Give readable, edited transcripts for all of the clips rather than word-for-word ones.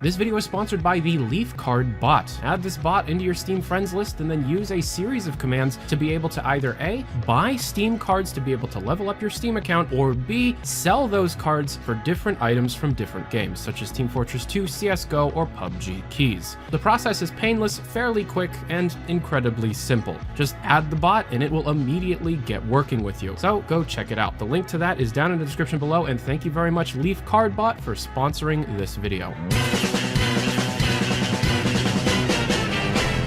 This video is sponsored by the Leaf Card bot. Add this bot into your Steam friends list and then use a series of commands to be able to either A, buy Steam cards to be able to level up your Steam account, or B, sell those cards for different items from different games, such as Team Fortress 2, CSGO, or PUBG keys. The process is painless, fairly quick, and incredibly simple. Just add the bot and it will immediately get working with you. So go check it out. The link to that is down in the description below, and thank you very much Leaf Card bot for sponsoring this video.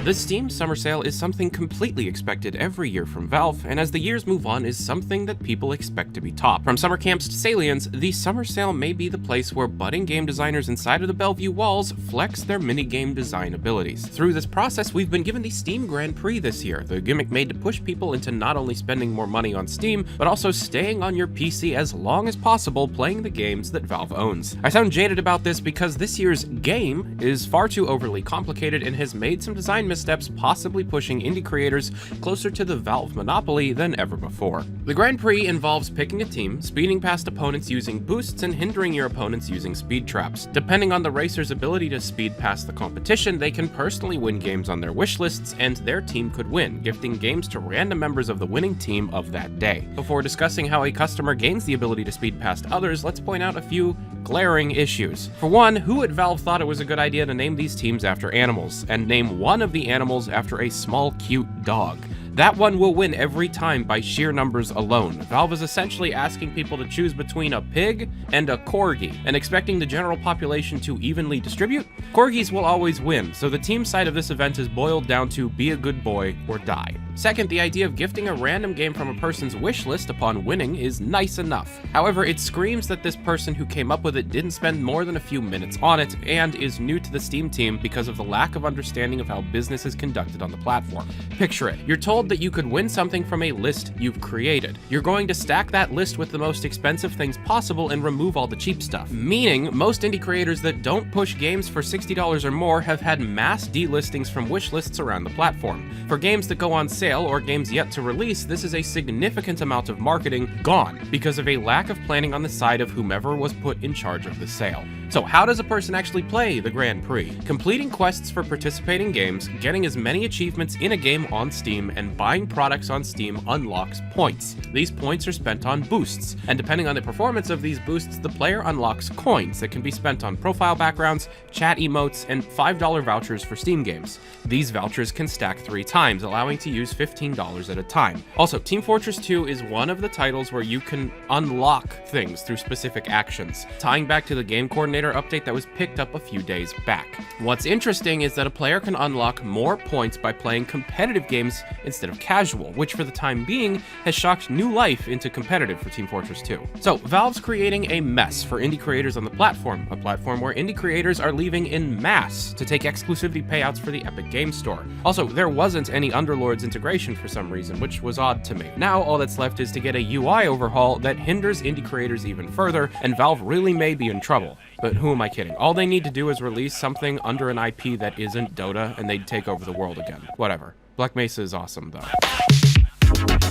The Steam Summer Sale is something completely expected every year from Valve, and as the years move on is something that people expect to be top. From summer camps to Salians, the Summer Sale may be the place where budding game designers inside of the Bellevue walls flex their minigame design abilities. Through this process, we've been given the Steam Grand Prix this year, the gimmick made to push people into not only spending more money on Steam, but also staying on your PC as long as possible playing the games that Valve owns. I sound jaded about this because this year's game is far too overly complicated and has made some design missteps, possibly pushing indie creators closer to the Valve monopoly than ever before. The Grand Prix involves picking a team, speeding past opponents using boosts, and hindering your opponents using speed traps. Depending on the racer's ability to speed past the competition, they can personally win games on their wish lists, and their team could win, gifting games to random members of the winning team of that day. Before discussing how a customer gains the ability to speed past others, let's point out a few glaring issues. For one, who at Valve thought it was a good idea to name these teams after animals, and name one of the animals after a small, cute dog? That one will win every time by sheer numbers alone. Valve is essentially asking people to choose between a pig and a corgi, and expecting the general population to evenly distribute. Corgis will always win, so the team side of this event is boiled down to be a good boy or die. Second, the idea of gifting a random game from a person's wish list upon winning is nice enough. However, it screams that this person who came up with it didn't spend more than a few minutes on it, and is new to the Steam team because of the lack of understanding of how business is conducted on the platform. Picture it. You're told that you could win something from a list you've created. You're going to stack that list with the most expensive things possible and remove all the cheap stuff. Meaning, most indie creators that don't push games for $60 or more have had mass delistings from wish lists around the platform. For games that go on sale or games yet to release, this is a significant amount of marketing gone because of a lack of planning on the side of whomever was put in charge of the sale. So how does a person actually play the Grand Prix? Completing quests for participating games, getting as many achievements in a game on Steam, and buying products on Steam unlocks points. These points are spent on boosts, and depending on the performance of these boosts, the player unlocks coins that can be spent on profile backgrounds, chat emotes, and $5 vouchers for Steam games. These vouchers can stack 3 times, allowing to use $15 at a time. Also, Team Fortress 2 is one of the titles where you can unlock things through specific actions, tying back to the game coordinator update that was picked up a few days back. What's interesting is that a player can unlock more points by playing competitive games instead of casual, which for the time being has shocked new life into competitive for Team Fortress 2. So Valve's creating a mess for indie creators on the platform, a platform where indie creators are leaving in mass to take exclusivity payouts for the Epic Games Store. Also, there wasn't any Underlords integration for some reason, which was odd to me. Now all that's left is to get a UI overhaul that hinders indie creators even further, and Valve really may be in trouble. But who am I kidding? All they need to do is release something under an IP that isn't Dota, and they'd take over the world again. Whatever. Black Mesa is awesome, though.